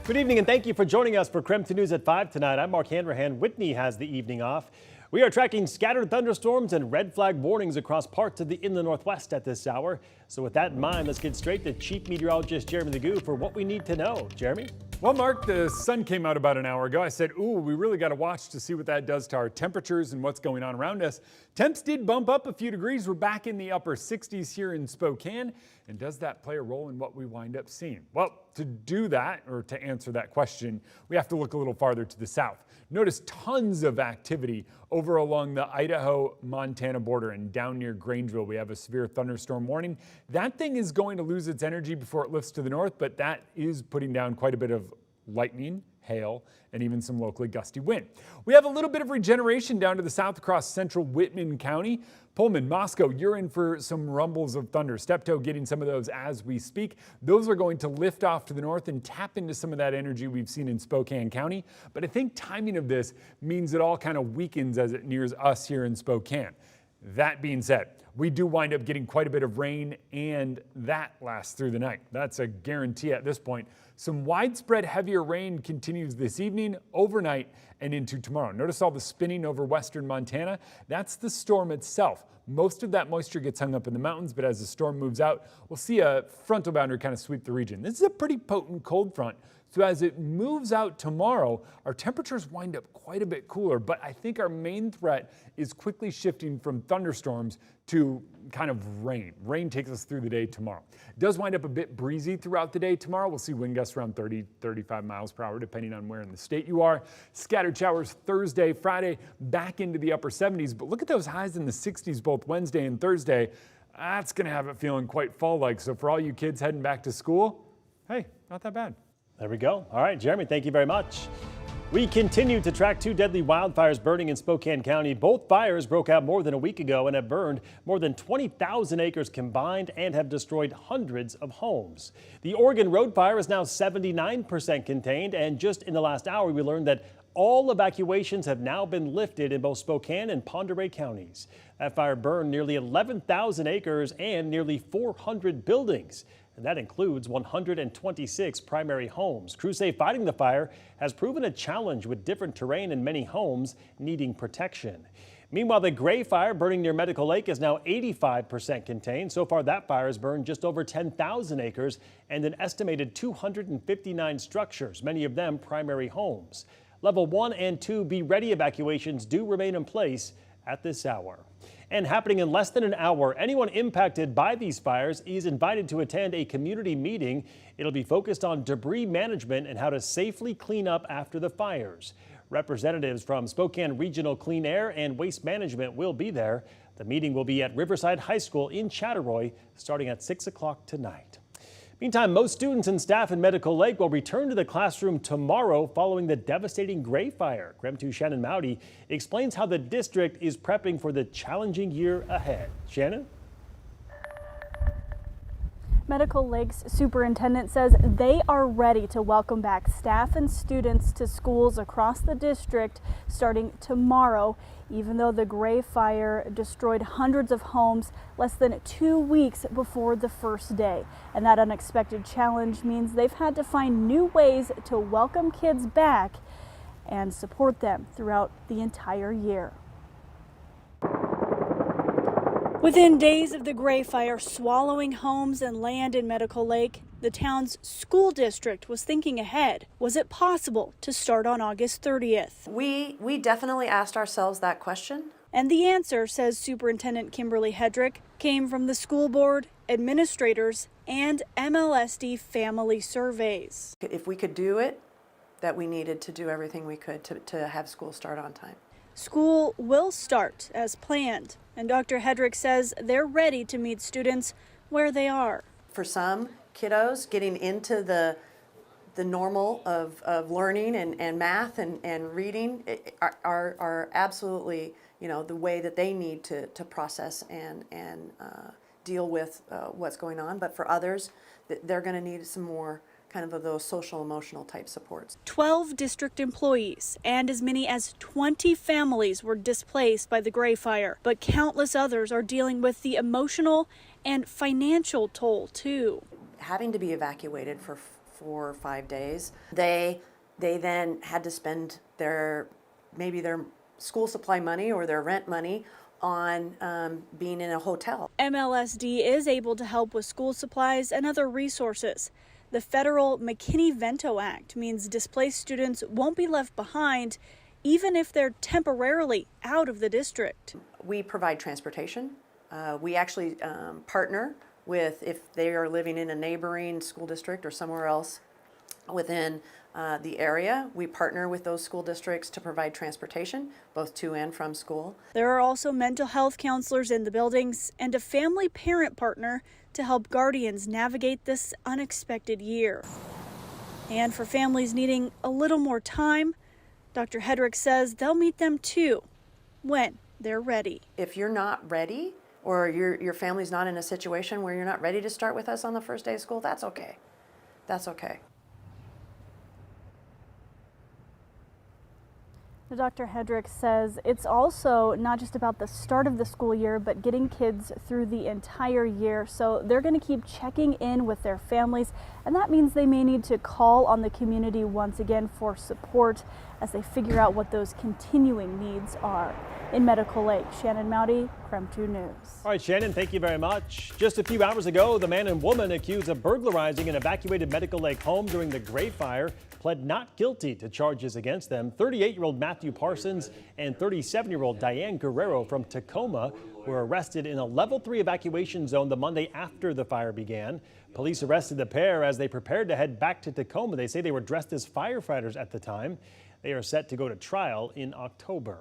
Good evening and thank you for joining us for KREM 2 News at 5 tonight. I'm Mark Hanrahan. Whitney has the evening off. We are tracking scattered thunderstorms and red flag warnings across parts of the inland northwest at this hour. So with that in mind, let's get straight to Chief Meteorologist Jeremy Legoo for what we need to know. Jeremy? Well, Mark, the sun came out about an hour ago. I said, ooh, we really got to watch to see what that does to our temperatures and what's going on around us. Temps did bump up a few degrees. We're back in the upper 60s here in Spokane. And does that play a role in what we wind up seeing? Well, to do that, or to answer that question, we have to look a little farther to the south. Notice tons of activity over along the Idaho-Montana border and down near Grangeville. We have a severe thunderstorm warning. That thing is going to lose its energy before it lifts to the north, but that is putting down quite a bit of lightning, hail, and even some locally gusty wind. We have a little bit of regeneration down to the south across central Whitman County. Pullman, Moscow, you're in for some rumbles of thunder. Steptoe getting some of those as we speak. Those are going to lift off to the north and tap into some of that energy we've seen in Spokane County. But I think timing of this means it all kind of weakens as it nears us here in Spokane. That being said, we do wind up getting quite a bit of rain, and that lasts through the night. That's a guarantee at this point. Some widespread heavier rain continues this evening, overnight, and into tomorrow. Notice all the spinning over western Montana. That's the storm itself. Most of that moisture gets hung up in the mountains, but as the storm moves out, we'll see a frontal boundary kind of sweep the region. This is a pretty potent cold front. So as it moves out tomorrow, our temperatures wind up quite a bit cooler, but I think our main threat is quickly shifting from thunderstorms to kind of rain. Rain takes us through the day tomorrow. It does wind up a bit breezy throughout the day tomorrow. We'll see wind gusts around 30, 35 miles per hour, depending on where in the state you are. Scattered showers Thursday, Friday, back into the upper 70s, but look at those highs in the 60s both Wednesday and Thursday. That's going to have it feeling quite fall-like. So for all you kids heading back to school, hey, not that bad. There we go. All right, Jeremy, thank you very much. We continue to track 2 deadly wildfires burning in Spokane County. Both fires broke out more than a week ago and have burned more than 20,000 acres combined and have destroyed hundreds of homes. The Oregon Road Fire is now 79% contained, and just in the last hour, we learned that all evacuations have now been lifted in both Spokane and Pend Oreille counties. That fire burned nearly 11,000 acres and nearly 400 buildings. And that includes 126 primary homes. Crews say fighting the fire has proven a challenge with different terrain and many homes needing protection. Meanwhile, the Gray Fire burning near Medical Lake is now 85% contained. So far, that fire has burned just over 10,000 acres and an estimated 259 structures, many of them primary homes. Level 1 and 2 Be Ready evacuations do remain in place at this hour. And happening in less than an hour, anyone impacted by these fires is invited to attend a community meeting. It'll be focused on debris management and how to safely clean up after the fires. Representatives from Spokane Regional Clean Air and Waste Management will be there. The meeting will be at Riverside High School in Chattaroy starting at 6 o'clock tonight. Meantime, most students and staff in Medical Lake will return to the classroom tomorrow following the devastating Gray Fire. KREM 2 Shannon Mowdy explains how the district is prepping for the challenging year ahead. Shannon? Medical Lake's superintendent says they are ready to welcome back staff and students to schools across the district starting tomorrow, even though the Gray Fire destroyed hundreds of homes less than 2 weeks before the first day. And that unexpected challenge means they've had to find new ways to welcome kids back and support them throughout the entire year. Within days of the Gray Fire swallowing homes and land in Medical Lake, the town's school district was thinking ahead. Was it possible to start on August 30th? We definitely asked ourselves that question. And the answer, says Superintendent Kimberly Hedrick, came from the school board, administrators, and MLSD family surveys. If we could do it, that we needed to do everything we could to have school start on time. School will start as planned, and Dr. Hedrick says they're ready to meet students where they are. For some kiddos, getting into the normal of learning and math and reading are absolutely, the way that they need to process and deal with what's going on. But for others, they're going to need some more kind of those social emotional type supports. 12 district employees and as many as 20 families were displaced by the Gray Fire, but countless others are dealing with the emotional and financial toll too. Having to be evacuated 4 or 5 days. They then had to spend maybe their school supply money or their rent money on being in a hotel. MLSD is able to help with school supplies and other resources. The federal McKinney-Vento Act means displaced students won't be left behind even if they're temporarily out of the district. We provide transportation. We actually partner with, if they are living in a neighboring school district or somewhere else within the area, we partner with those school districts to provide transportation, both to and from school. There are also mental health counselors in the buildings and a family parent partner to help guardians navigate this unexpected year. And for families needing a little more time, Dr. Hedrick says they'll meet them too when they're ready. If you're not ready, or your family's not in a situation where you're not ready to start with us on the first day of school, that's okay. That's okay. Dr. Hedrick says it's also not just about the start of the school year, but getting kids through the entire year. So they're going to keep checking in with their families, and that means they may need to call on the community once again for support as they figure out what those continuing needs are. In Medical Lake, Shannon Mowdy, KREM 2 News. All right, Shannon, thank you very much. Just a few hours ago, the man and woman accused of burglarizing an evacuated Medical Lake home during the Gray Fire pled not guilty to charges against them. 38-year-old Matthew Parsons and 37-year-old Diane Guerrero from Tacoma were arrested in a level 3 evacuation zone the Monday after the fire began. Police arrested the pair as they prepared to head back to Tacoma. They say they were dressed as firefighters at the time. They are set to go to trial in October.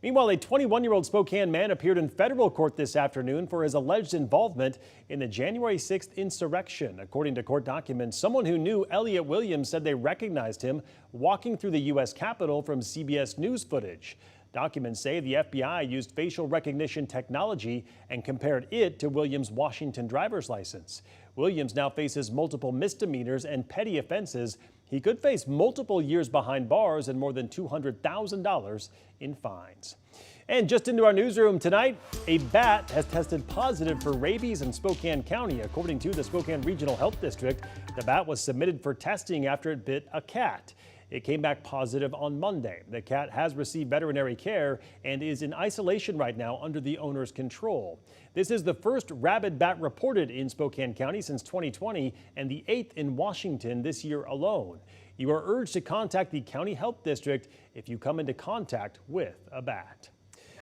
Meanwhile, a 21-year-old Spokane man appeared in federal court this afternoon for his alleged involvement in the January 6th insurrection. According to court documents, someone who knew Elliot Williams said they recognized him walking through the U.S. Capitol from CBS News footage. Documents say the FBI used facial recognition technology and compared it to Williams' Washington driver's license. Williams now faces multiple misdemeanors and petty offenses. He could face multiple years behind bars and more than $200,000 in fines. And just into our newsroom tonight, a bat has tested positive for rabies in Spokane County. According to the Spokane Regional Health District, the bat was submitted for testing after it bit a cat. It came back positive on Monday. The cat has received veterinary care and is in isolation right now under the owner's control. This is the first rabid bat reported in Spokane County since 2020 and the 8th in Washington this year alone. You are urged to contact the County Health District if you come into contact with a bat.